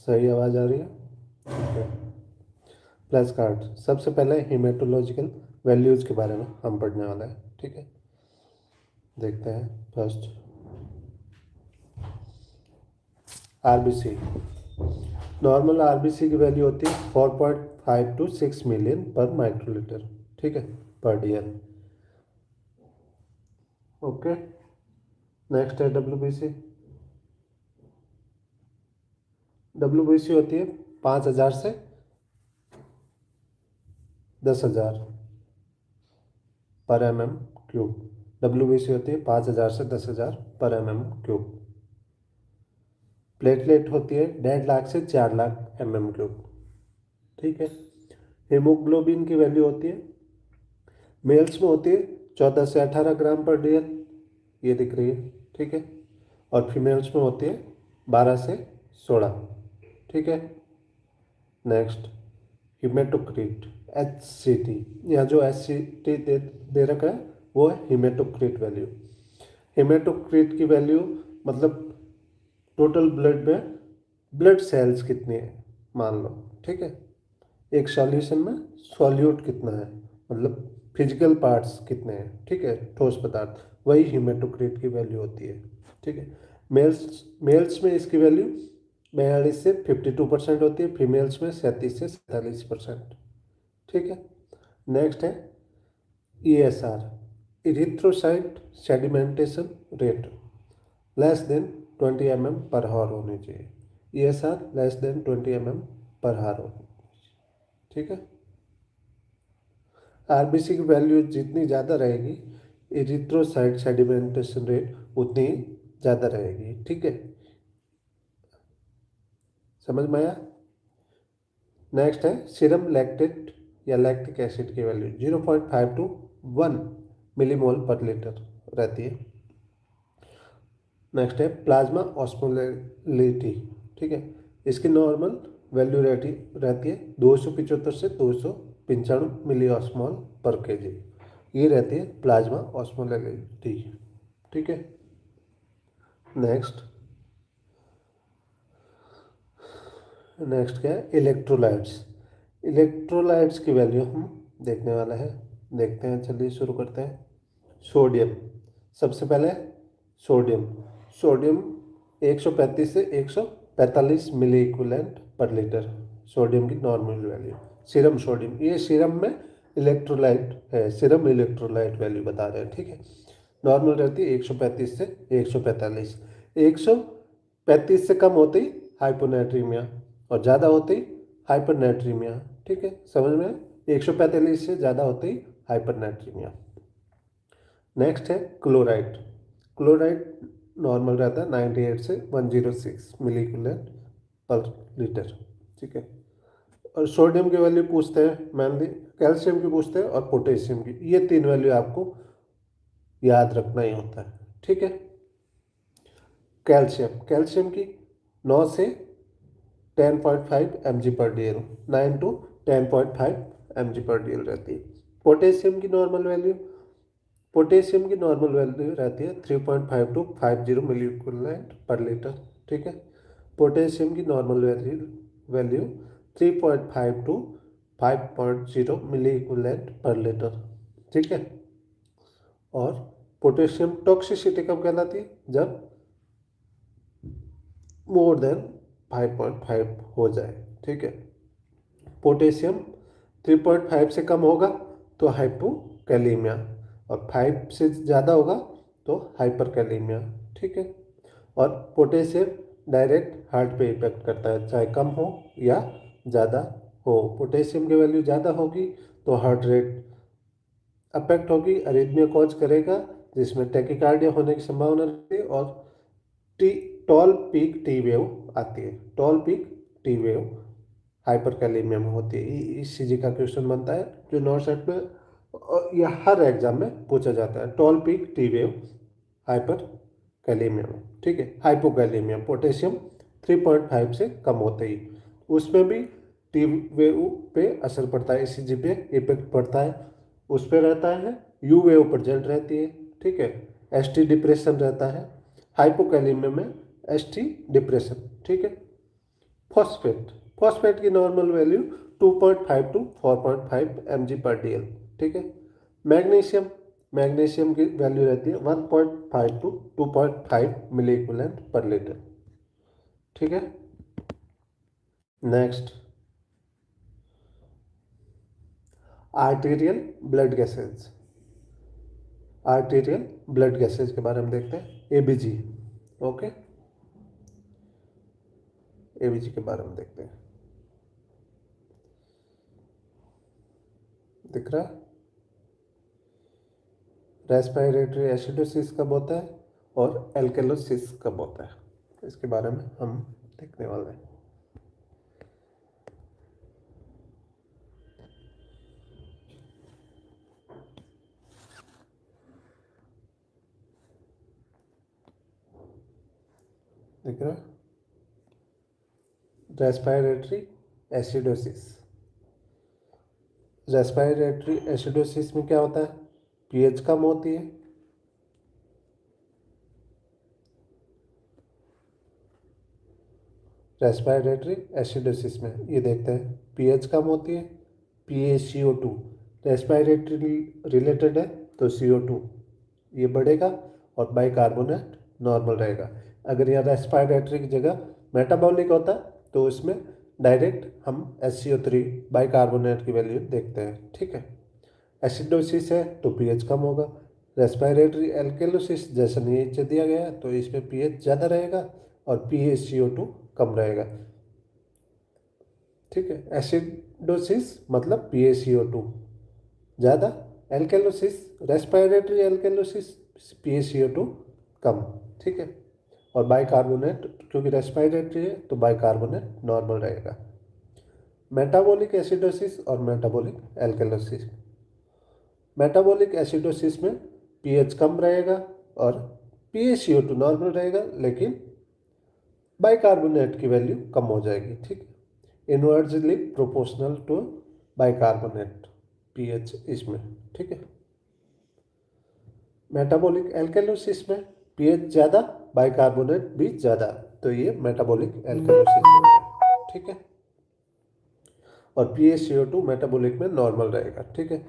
सही आवाज़ आ रही है? ओके। फ्लैश कार्ड, सबसे पहले हीमेटोलॉजिकल वैल्यूज़ के बारे में हम पढ़ने वाले हैं, ठीक है। देखते हैं फर्स्ट आरबीसी। नॉर्मल आरबीसी की वैल्यू होती है 4.5 to 6 मिलियन पर माइक्रोलीटर, ठीक है, पर ईयर। ओके। नेक्स्ट है डब्ल्यूबीसी। डब्ल्यूबीसी होती है 5,000 से 10,000 पर mm³ डब्ल्यूबीसी होती है 5,000 से 10,000 पर mm³। प्लेटलेट होती है 1.5 लाख से 4 लाख mm³, ठीक है। हीमोग्लोबिन की वैल्यू होती है, मेल्स में होती है 14 से 18 ग्राम पर डेयर, ये दिख रही है, ठीक है। और फीमेल्स में होती है 12 से 16, ठीक है। नेक्स्ट हिमेटोक्रिट HCT, यहाँ जो HCT दे रखा है वो है हिमेटोक्रिट वैल्यू। हिमेटोक्रिट की वैल्यू मतलब टोटल ब्लड में ब्लड सेल्स कितने हैं मान लो, ठीक है। एक सॉल्यूशन में सॉल्यूट कितना है मतलब फिजिकल पार्ट्स कितने हैं, ठीक है, ठोस पदार्थ, वही हिमेटोक्रिट की वैल्यू होती है, ठीक है। मेल्स में इसकी वैल्यू 42 से 52% होती है, फीमेल्स में 37 से 47%, ठीक है। नेक्स्ट है ESR, erythrocyte sedimentation rate less than 20 mm पर हावर होनी चाहिए। ESR लेस देन 20 mm पर हावर होनी चाहिए, ठीक है। आरबीसी की वैल्यू जितनी ज़्यादा रहेगी इरिथ्रोसाइट सेडिमेंटेशन रेट उतनी ही ज़्यादा रहेगी, ठीक है। समझ में आया? नेक्स्ट है सीरम लैक्टेट या लैक्टिक एसिड की वैल्यू 0.5 to 1 मिलीमोल पर लीटर रहती है। नेक्स्ट है प्लाज्मा ऑस्मोलिटी, ठीक है। इसकी नॉर्मल वैल्यू रहती है 275 से 295 मिली ऑस्मोल पर केजी, ये रहती है प्लाज्मा ऑस्मोलिटी, ठीक है। नेक्स्ट क्या है इलेक्ट्रोलाइट्स। इलेक्ट्रोलाइट्स की वैल्यू हम देखने वाला है, देखते हैं, चलिए शुरू करते हैं। सोडियम, सबसे पहले सोडियम 135 से 145 मिली इक्विवेलेंट पर लीटर, सोडियम की नॉर्मल वैल्यू। सीरम सोडियम, ये सीरम में इलेक्ट्रोलाइट है, सीरम इलेक्ट्रोलाइट वैल्यू बता रहे हैं, ठीक है। नॉर्मल रहती है 135 से 145, 135 से कम होती हाइपोनेट्रीमिया और ज़्यादा होती हाइपरनेट्रीमिया, ठीक है, समझ में। 145 से ज़्यादा होती हाइपरनेट्रीमिया। नेक्स्ट है क्लोराइड नॉर्मल रहता है 98 से 106 मिली इक्विवेलेंट पर लीटर, ठीक है। और सोडियम की वैल्यू पूछते हैं मैनली, कैल्शियम की पूछते हैं और पोटेशियम की, ये 3 वैल्यू आपको याद रखना ही होता है, ठीक है। कैल्शियम की 9 से 10.5 mg पर DL, 9 to 10.5 mg पर DL रहती है। पोटेशियम की नॉर्मल वैल्यू रहती है 3.5 to 50 milliequivalent per litre, ठीक है। पोटेशियम की normal value 3.5 to 5.0 milliequivalent per litre, ठीक है। और पोटेशियम टॉक्सिसिटी कब कहलाती है? जब मोर देन 5.5 हो जाए, ठीक है। पोटेशियम 3.5 से कम होगा तो हाइपोकैलेमिया और 5 से ज़्यादा होगा तो हाइपरकैलेमिया, ठीक है। और पोटेशियम डायरेक्ट हार्ट पे इफेक्ट करता है, चाहे कम हो या ज़्यादा हो। पोटेशियम की वैल्यू ज़्यादा होगी तो हार्ट रेट अफेक्ट होगी, अरिथमिया कॉज करेगा जिसमें टैकिकार्डिया होने की संभावना रहती है। और T tall peak T wave आती है, tall peak T wave hyperkalemia में होती है। ECG का क्वेश्चन बनता है जो नॉर्थ साइड में या हर एग्जाम में पूछा जाता है, tall peak T wave hyperkalemia में, ठीक है। हाइपोकैलेमिया पोटेशियम 3.5 से कम होते ही, उसमें भी टी वेव पे असर पड़ता है, ECG पे इफेक्ट पड़ता है, उस पर रहता है, यू वेव प्रेजेंट रहती है, ठीक है। ST डिप्रेशन रहता है, हाइपोकैलेमिया में ST डिप्रेशन, ठीक है। फॉस्फेट, फॉस्फेट की नॉर्मल वैल्यू 2.5 टू 4.5 mg/dl, ठीक है। मैग्नीशियम, मैग्नीशियम की वैल्यू रहती है 1.5 to 2.5 milliequivalent per litre, ठीक है। Next, arterial blood gases, arterial blood gases के बारे में देखते हैं, एबीजी, ओके, एबीजी के बारे में देखते हैं। दिख रहा है, रेस्पिरेटरी एसिडोसिस कब होता है और एल्केलोसिस कब होता है, इसके बारे में हम देखने वाले हैं। दिख रहा है, रेस्पिरेटरी एसिडोसिस, रेस्पिरेटरी एसिडोसिस में क्या होता है, पीएच कम होती है, रेस्पिरेटरी एसिडोसिस में ये देखते हैं पीएच कम होती है, PaCO2 रेस्पिरेटरी रिलेटेड है तो CO2 ये बढ़ेगा और बाइकार्बोनेट नॉर्मल रहेगा। अगर यह रेस्पिरेटरी की जगह मेटाबॉलिक होता तो इसमें डायरेक्ट हम SCO3 बाइकार्बोनेट की वैल्यू देखते हैं, ठीक है। एसिडोसिस है तो पीएच कम होगा, रेस्पिरेटरी एल्केलोसिस जैसा नीचे दिया गया है तो इसमें पीएच ज़्यादा रहेगा और PaCO2 कम रहेगा, ठीक है। एसिडोसिस मतलब PaCO2 ज़्यादा, एल्केलोसिस रेस्पिरेटरी एल्केलोसिस PaCO2 कम, ठीक है। और बाइकार्बोनेट क्योंकि रेस्पिरेटरी है तो बाइकार्बोनेट नॉर्मल रहेगा। मेटाबॉलिक एसिडोसिस और मेटाबॉलिक एल्केलोसिस, मेटाबॉलिक एसिडोसिस में पीएच कम रहेगा और PaCO2 नॉर्मल रहेगा लेकिन बाइकार्बोनेट की वैल्यू कम हो जाएगी, ठीक है। Inversely proportional to bicarbonate pH इसमें, ठीक है। मेटाबॉलिक एल्केलोसिस में पीएच ज़्यादा, बाइकार्बोनेट भी ज़्यादा, तो ये मेटाबॉलिक एल्केलोसिस हो गया, ठीक है। और PaCO2 मेटाबॉलिक में नॉर्मल रहेगा, ठीक है।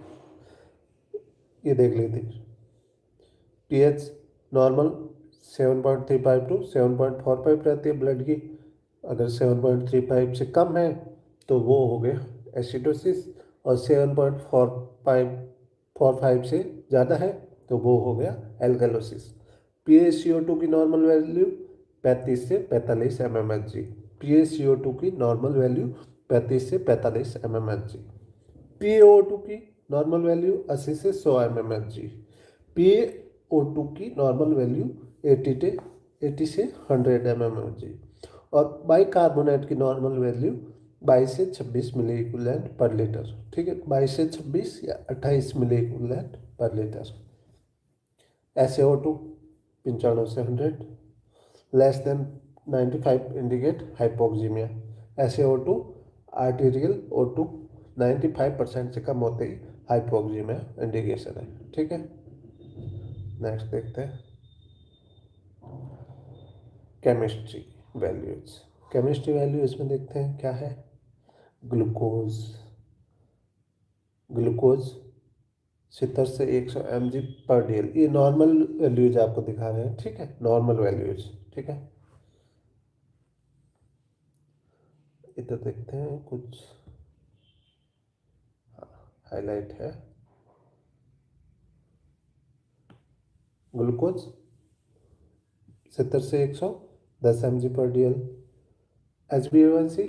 ये देख लीजिए पीएच नॉर्मल 7.35 टू 7.45 रहती है ब्लड की, अगर 7.35 से कम है तो वो हो गया एसिडोसिस और 7.45 से ज़्यादा है तो वो हो गया एल्केलोसिस। PaCO2 की नॉर्मल वैल्यू 35 से 45 mmHg, PaCO2 की नॉर्मल वैल्यू 35 से 45 mmHg, PaO2 की नॉर्मल वैल्यू 80 से 100 mmHg, PaO2 की नॉर्मल वैल्यू 80 से 100 mmHg और बाइकार्बोनेट की नॉर्मल वैल्यू 22 से 26 मिली इक्विवेलेंट पर लीटर, ठीक है। 22 से 26 या 28 मिली इक्विवेलेंट पर लीटर। SaO2 95 से 100 less than 95 indicate hypoxaemia, SaO2 arterial O2 95% से कम होते ही हाइपोक्सीमिया इंडिकेशन है, ठीक है। नेक्स्ट देखते हैं केमिस्ट्री वैल्यूज, केमिस्ट्री वैल्यू इसमें देखते हैं क्या है, ग्लूकोज, ग्लूकोज 70 से 100 mg/dl, ये नॉर्मल वैल्यूज आपको दिखा रहे हैं, ठीक है, नॉर्मल वैल्यूज, ठीक है। इधर देखते हैं कुछ हाईलाइट है, ग्लूकोज 70 से 110 mg/dl, HbA1c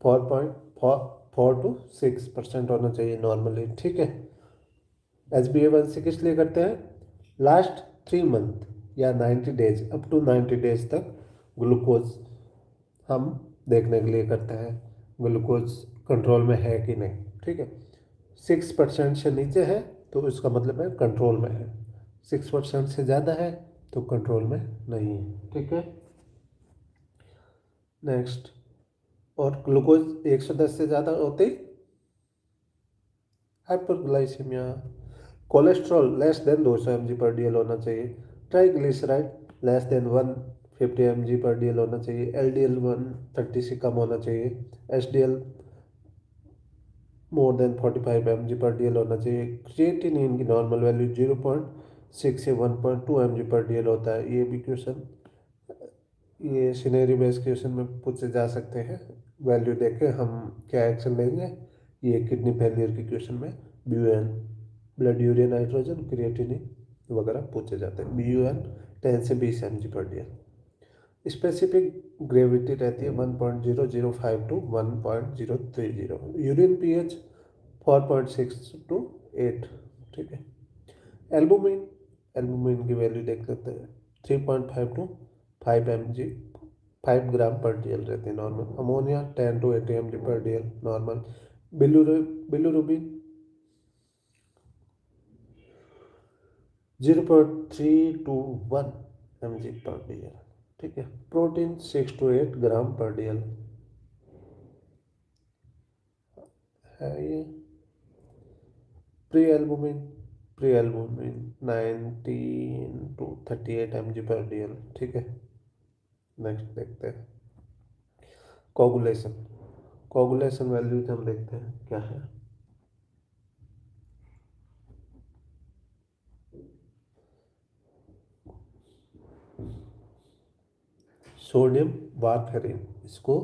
4.4 टू 6% होना चाहिए नॉर्मली, ठीक है। HbA1c किस लिए करते हैं, लास्ट 3 मंथ या 90 डेज अप टू 90 डेज तक ग्लूकोज हम देखने के लिए करते हैं ग्लूकोज कंट्रोल में है कि नहीं, ठीक है। 6% से नीचे है तो इसका मतलब है कंट्रोल में है, 6% से ज़्यादा है तो कंट्रोल में नहीं है, ठीक है। नेक्स्ट, और ग्लूकोज 110 से ज़्यादा होते ही hyperglycaemia, cholesterol less than 200 mg/dl होना चाहिए, ट्राइग्लिसराइड लेस देन 1 50 mg/dl होना चाहिए, LDL 130 से कम होना चाहिए, HDL मोर देन 45 mg/dl होना चाहिए। क्रिएटिनिन की नॉर्मल वैल्यू 0.6 से 1.2 mg/dl होता है। ये भी क्वेश्चन, ये सिनेरियो बेस्ड क्वेश्चन में पूछे जा सकते हैं। वैल्यू देख के हम क्या एक्शन लेंगे, ये किडनी फेलियर के क्वेश्चन में BUN blood urea nitrogen creatinine वगैरह पूछे जाते हैं। BUN 10 से 20 mg/dl। स्पेसिफिक ग्रेविटी रहती है 1.005 टू 1.030। Urine pH 4.6 to 8। ठीक है। एल्बुमिन, एल्बुमिन की वैल्यू देख लेते हैं, 3.5 टू 5 ग्राम पर DL रहती है normal. Ammonia 10 to 80 mg/dl normal. Bilirubin 0.3 to 1 mg/dl। ठीक है। प्रोटीन 6 टू 8 ग्राम पर DL है ये। Prealbumin, prealbumin 19 to 38 mg/dl। ठीक है। नेक्स्ट देखते हैं कोगुलेशन। कोगुलेशन वैल्यूज हम देखते हैं क्या है। सोडियम वारफेरिन, इसको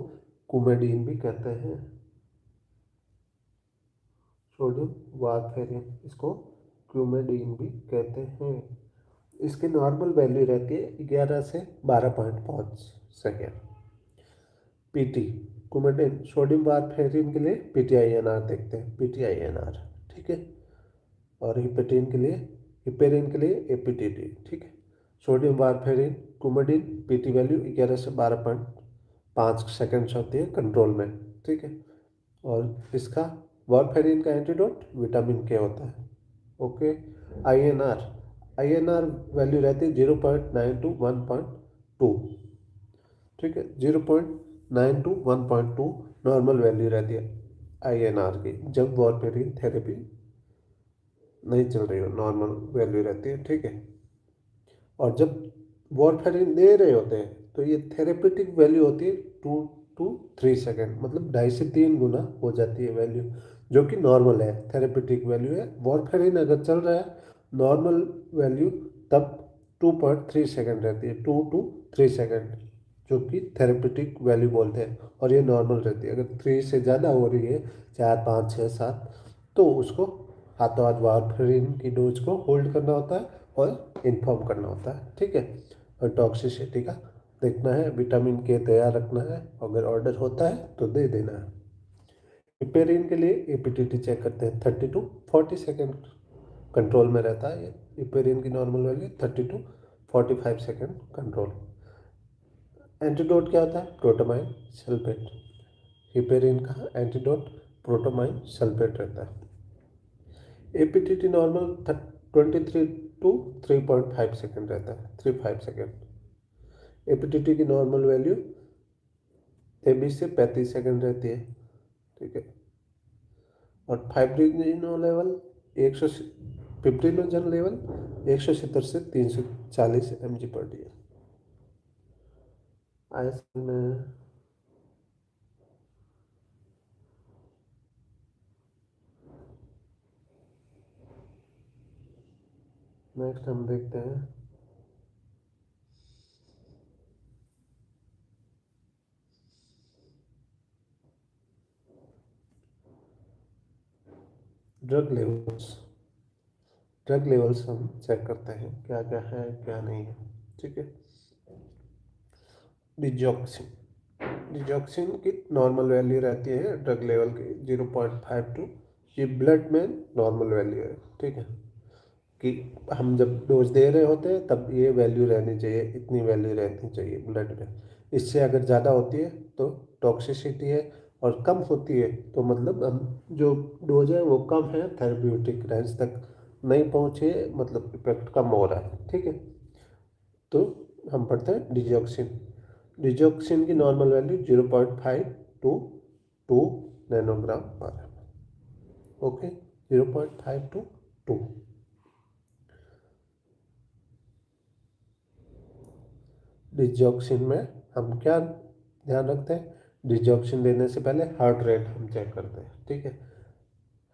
कुमेडीन भी कहते हैं। सोडियम वारफेरिन, इसको क्यूमेडीन भी कहते हैं। इसकी नॉर्मल वैल्यू रहती है 11 से 12.5 सेकेंड। पीटी कुमेडिन सोडियम वारफेरिन के लिए PTINR देखते हैं, PTINR। ठीक है। और हिपेटिन के लिए, हिपेरिन के लिए APTT। ठीक है। सोडियम वारफेरिन कुमेडिन पीटी वैल्यू 11 से 12.5 सेकेंड्स होती है कंट्रोल में। ठीक है। और इसका वारफेरिन का एंटीडोट विटामिन के होता है। ओके। INR, INR वैल्यू रहती है 0.9 टू 1.2। ठीक है। 0.9 टू 1.2 नॉर्मल वैल्यू रहती है INR की, जब वारफेरिन थेरेपी नहीं चल रही हो, नॉर्मल वैल्यू रहती है। ठीक है। और जब वारफेरिन दे रहे होते हैं तो ये थेरेपेटिक वैल्यू होती है 2 to 3 सेकेंड, मतलब 2.5 से 3 गुना हो जाती है वैल्यू, जो कि नॉर्मल है, थेरेपेटिक वैल्यू है। वारफेरिन अगर चल रहा है नॉर्मल वैल्यू तब 2.3 सेकेंड रहती है, 2 to 3 सेकेंड, जो कि थेरेपेटिक वैल्यू बोलते हैं। और ये नॉर्मल रहती है। अगर 3 से ज़्यादा हो रही है, 4, 5, 6, 7, तो उसको हाथों हाथ वारफेरिन की डोज को होल्ड करना होता है और इन्फॉर्म करना होता है। ठीक है। और टॉक्सिसिटी का देखना है, विटामिन के तैयार रखना है, अगर ऑर्डर होता है तो दे देना है। हिपेरिन के लिए APTT चेक करते हैं, 30 to 40 सेकेंड कंट्रोल में रहता है। ये हिपेरिन की normal value 30 to 45 second control. Antidote क्या होता है? Protamine sulphate. हिपेरिन का एंटीडोट प्रोटामाइन सल्फेट रहता है। APTT नॉर्मल 23 to 3.5 सेकेंड रहता है, 3-5 सेकेंड। APTT की नॉर्मल वैल्यू 23 से 35 सेकेंड रहती है। ठीक है। और फाइब्रिनोजन लेवल 100, फिब्रिनोजन लेवल 170 से 340 mg/dl। आईएसएन में नेक्स्ट हम देखते हैं ड्रग लेवल्स। ड्रग लेवल्स हम चेक करते हैं क्या क्या है क्या नहीं है। ठीक है। डिजॉक्सिन, डिजॉक्सिन की नॉर्मल वैल्यू रहती है ड्रग लेवल की 0.52। ये ब्लड में नॉर्मल वैल्यू है। ठीक है। कि हम जब डोज दे रहे होते हैं तब ये वैल्यू रहनी चाहिए, इतनी वैल्यू रहनी चाहिए ब्लड में। इससे अगर ज़्यादा होती है तो टॉक्सिसिटी है, और कम होती है तो मतलब हम जो डोज है वो कम है, थेरेप्यूटिक रेंज तक नहीं पहुँचे, मतलब इफेक्ट कम हो रहा है। ठीक है। तो हम पढ़ते हैं डिजॉक्सिन। डिजॉक्सिन की नॉर्मल वैल्यू 0.5 टू 2 नैनोग्राम पर। ओके। 0.5 टू 2। डिजॉक्सिन में हम क्या ध्यान रखते हैं, डिजॉक्सिन देने से पहले हार्ट रेट हम चेक करते हैं, ठीक है।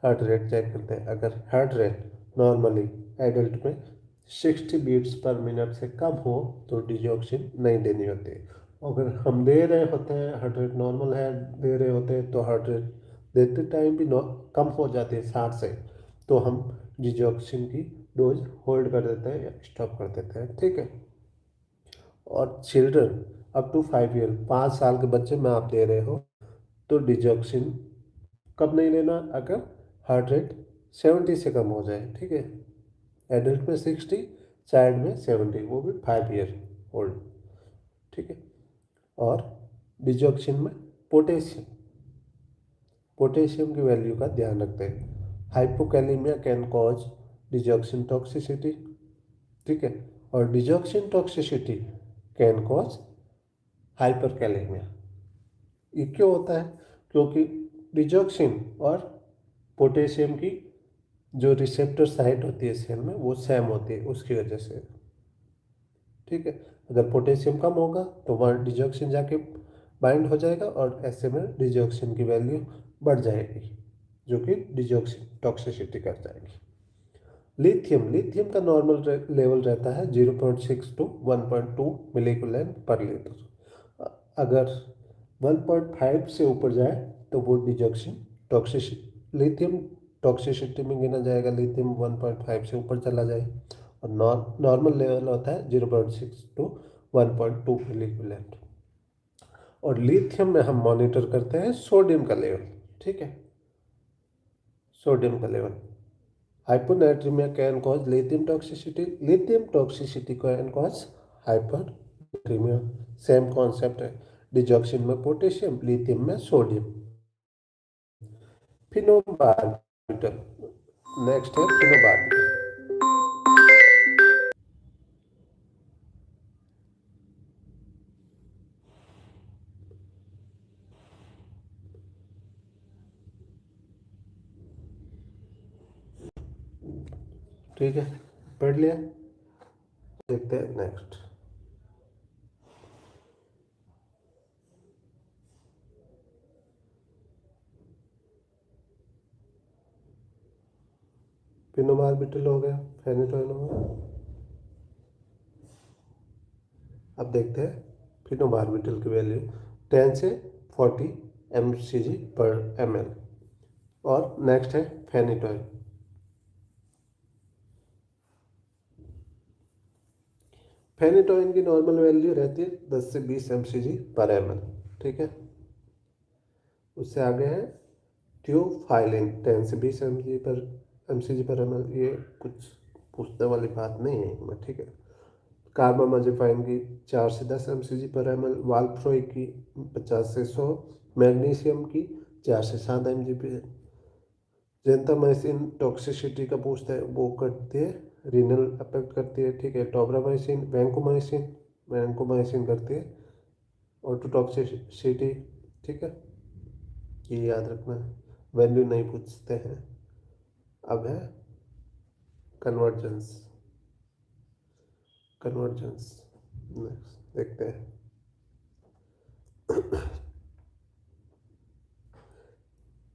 हार्ट रेट चेक करते हैं, अगर हार्ट रेट नॉर्मली एडल्ट में 60 बीट्स पर मिनट से कम हो तो डिजॉक्सिन नहीं देनी होती। अगर हम दे रहे होते हैं, हार्ट रेट नॉर्मल है, दे रहे होते हैं, तो हार्ट रेट देते टाइम भी कम हो जाती है 60 से, तो हम डिजॉक्सिन की डोज होल्ड कर देते हैं या स्टॉप कर देते हैं, ठीक है। और चिल्ड्रन अप टू 5 ईयर, 5 साल के बच्चे में आप दे रहे हो तो डिजॉक्सिन कब नहीं लेना, अगर हार्ट रेट 70 से कम हो जाए, ठीक है। एडल्ट में 60, चाइल्ड में 70, वो भी 5 ईयर ओल्ड, ठीक है। और डिजॉक्सिन में पोटेशियम, पोटेशियम की वैल्यू का ध्यान रखते हैं। Hypokalemia can cause digoxin toxicity, ठीक है। और digoxin toxicity can cause hyperkalaemia. ये क्यों होता है, क्योंकि डिजॉक्सिन और पोटेशियम की जो रिसेप्टर साइट होती है सेल में वो सेम होती है, उसकी वजह से, ठीक है। अगर पोटेशियम कम होगा तो वहाँ डिजॉक्सिन जाके बाइंड हो जाएगा और ऐसे में डिजॉक्सिन की वैल्यू बढ़ जाएगी, जो कि डिजॉक्सिन टॉक्सिसिटी कर जाएगी। लिथियम, लिथियम का नॉर्मल लेवल रहता है 0.6 to 1.2 मिलीकुलैन पर लीटर। अगर 1.5 से ऊपर जाए तो वो डिजॉक्सिन टॉक्सिसिटी, लिथियम टॉक्सिसिटी में गिना जाएगा। लिथियम 1.5 से ऊपर चला जाए और नॉर्मल लेवल होता है 0.6 to 1.2 मिलीकुलैन। और लिथियम में हम मॉनिटर करते हैं सोडियम का लेवल, ठीक है, सोडियम का level. Hyponatraemia can cause lithium toxicity, lithium toxicity can cause hypernatraemia. Same concept है, डिजॉक्सिन में पोटेशियम, लिथियम में सोडियम। फिनोबार्बिटल, नेक्स्ट है फिनोबार्बिटल। ठीक है, पढ़ लिया, देखते हैं नेक्स्ट। फिनोबार्बिटल हो गया, फेनिटोइन हो गया। अब देखते हैं फिनोबार्बिटल की वैल्यू 10 से 40 mcg/ml। और नेक्स्ट है फेनिटोइन। फेनिटोइन की नॉर्मल वैल्यू रहती है 10 से 20 mcg/ml, ठीक है। उससे आगे है ट्यूफाइलिन 10 से 20 mcg/ml। ये कुछ पूछने वाली बात नहीं है इसमें, ठीक है। कार्बामाजिपाइन की 4 से 10 mcg/ml, वाल्प्रोइक की 50 से 100, मैग्नीशियम की 4 से 7 mg। जेंटामाइसिन टॉक्सिसिटी का पूछता है, वो करती है रीनल अफेक्ट करती है, ठीक है। टोब्रामाइसिन, वैंकोमाइसिन, वैंकोमाइसिन करती है ऑटोटॉक्सिसिटी, ठीक है। ये याद रखना है, वैल्यू नहीं पूछते हैं। अब है कन्वर्जेंस, कन्वर्जेंस नेक्स्ट देखते हैं।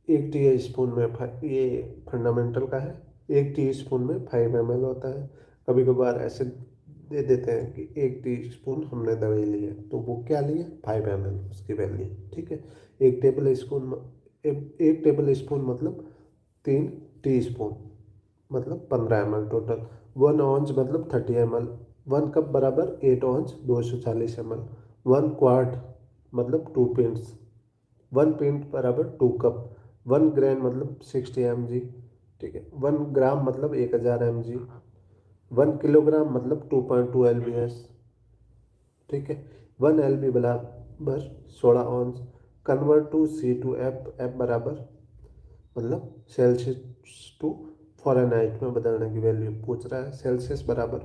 एक टी स्पून में ये फंडामेंटल का है, 1 टीस्पून में 5 ml होता है। कभी कभार ऐसे दे देते हैं कि 1 टीस्पून हमने दवाई ली है, तो वो क्या लिए 5 ml उसकी वैल्यू, ठीक है। 1 टेबल स्पून, 1 टेबल स्पून मतलब 3 टीस्पून, मतलब 15 ml टोटल। 1 ounce मतलब 30 ml। 1 कप बराबर 8 ounce 240 ml। 1 क्वार्ट मतलब 2 पिंट्स, 1 पिंट बराबर 2 कप। 1 ग्राम मतलब 60 mg, ठीक है। 1 ग्राम मतलब 1000 mg। 1 किलोग्राम मतलब 2.2 lbs, ठीक है। 1 lb बराबर 16 ounce। Convert to C/F, F बराबर मतलब सेल्सियस टू फ़ारेनहाइट में बदलने की वैल्यू पूछ रहा है। सेल्सियस बराबर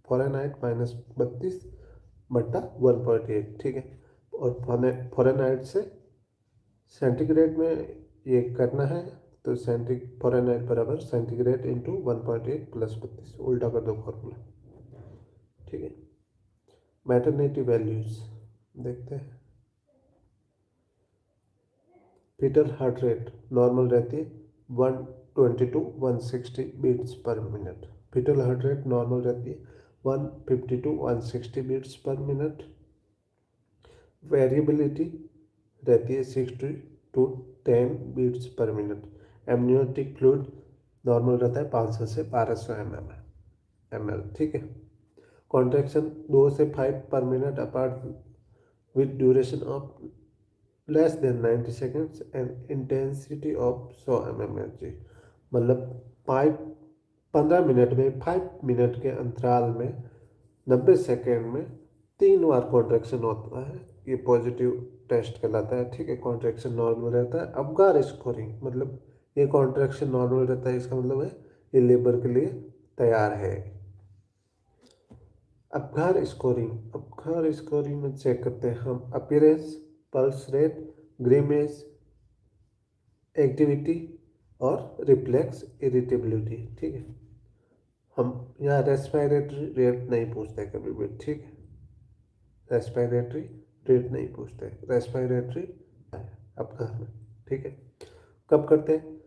फ़ारेनहाइट -32/1.8, ठीक है। और फ़ारेनहाइट से सेंटीग्रेड में ये करना है, तो फ़ारेनहाइट बराबर सेंटीग्रेड इंटू 1.8 + 32, उल्टा कर दो फॉर्मूला, ठीक है। मैटरनिटी वैल्यूज देखते हैं। फीटल हार्ट रेट नॉर्मल रहती है 120 to 160 beats per minute. Fetal heart rate normal रहती है 150 to 160 beats per minute. Variability रहती है 60 to 10 beats per minute. Amniotic fluid normal रहता है 500 से 1200 ml, ठीक है। कॉन्ट्रैक्शन 2 से 5 पर minute apart with duration of less than 90 seconds and intensity of 100 mmHg। मतलब 15 मिनट में 5 मिनट के अंतराल में 90 सेकेंड में 3 बार कॉन्ट्रैक्शन होता है, ये पॉजिटिव टेस्ट कहलाता है, ठीक है। कॉन्ट्रैक्शन नॉर्मल रहता है। अबगार स्कोरिंग मतलब ये कॉन्ट्रैक्शन नॉर्मल रहता है, इसका मतलब है ये लेबर के लिए तैयार है। अबगार स्कोरिंग में चेक करते हैं हम अपीयरेंस, पल्स रेट, ग्रीमेज, एक्टिविटी और रिफ्लेक्स इरिटेबिलिटी, ठीक है। हम यहाँ रेस्पिरेटरी रेट नहीं पूछते कभी भी, ठीक है। रेस्पिरेटरी रेट नहीं पूछते, रेस्पिरेटरी अपघात में, ठीक है। कब करते हैं?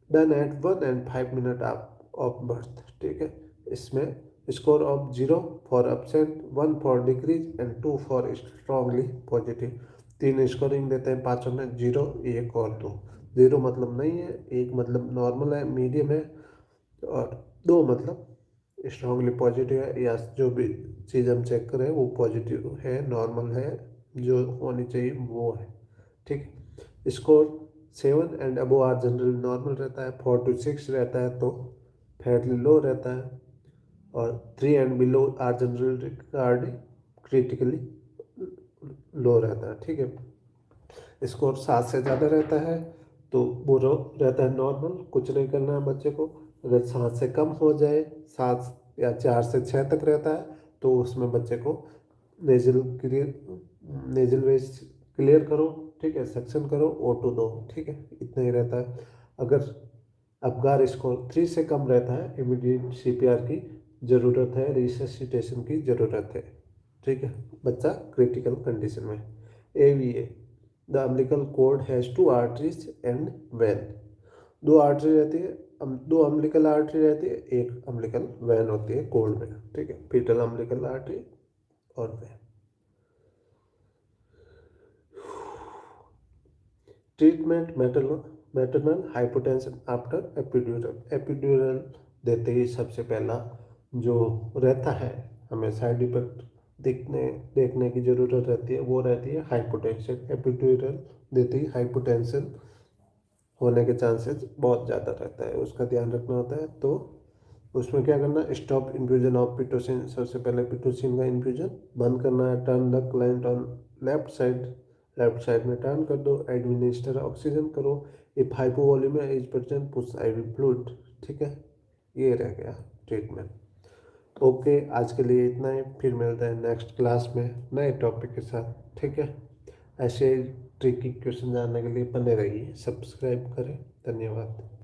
Done at 1 and 5 minute of birth, ठीक है। इसमें score of 0 for absent, 1 for decrease and 2 for strongly positive. 3 scoring देते हैं पाँचों में, 0, 1 और 2। 0 मतलब नहीं है, 1 मतलब नॉर्मल है, मीडियम है, और 2 मतलब स्ट्रांगली पॉजिटिव है, या जो भी चीज़ हम चेक करें वो पॉजिटिव है, नॉर्मल है, जो होनी चाहिए वो है, ठीक है। Score 7 and above are general normal रहता है, 4 to 6 रहता है तो फैटली लो रहता है, और 3 and below are general critically low रहता है, ठीक है। स्कोर 7 से ज़्यादा रहता है तो बुरा रहता है, नॉर्मल, कुछ नहीं करना है बच्चे को। अगर 7 से कम हो जाए, 7 या 4 से 6 तक रहता है तो उसमें बच्चे को नेजल वेज क्लियर करो, ठीक है, सक्शन करो, O2 दो, ठीक है, इतना ही रहता है। अगर अबगार स्कोर 3 से कम रहता है, इमीडिएट CPR की ज़रूरत है, रिससिटेशन की ज़रूरत है, ठीक है, बच्चा क्रिटिकल कंडीशन में। AVA the umbilical cord has 2 arteries and vein. 2 artery रहती है, 2 अम्बिलिकल आर्टरी रहती है, 1 अम्बिलिकल वैन होती है कॉर्ड में, ठीक है। फीटल अम्बिलिकल आर्टरी और vein. Treatment maternal hypotension after epidural. Epidural देते ही सबसे पहला जो रहता है, हमें साइड इफेक्ट देखने की ज़रूरत रहती है, वो रहती है हाइपोटेंशन। एपिड्यूरल देते ही हाइपोटेंशन होने के चांसेस बहुत ज़्यादा रहता है, उसका ध्यान रखना होता है। तो उसमें क्या करना, स्टॉप इन्फ्यूजन ऑफ पिटोसिन। सबसे पहले पिटोसिन का इन्फ्यूजन बंद करना है। Turn the client on left side में टर्न कर दो। एडमिनिस्टर ऑक्सीजन करो। If hypovolaemia is present push IV fluid, ठीक है। ये रह गया ट्रीटमेंट। ओके, आज के लिए इतना ही, फिर मिलते हैं नेक्स्ट क्लास में नए टॉपिक के साथ, ठीक है। ऐसे ट्रिकी क्वेश्चन जानने के लिए बने रहिए, सब्सक्राइब करें। धन्यवाद।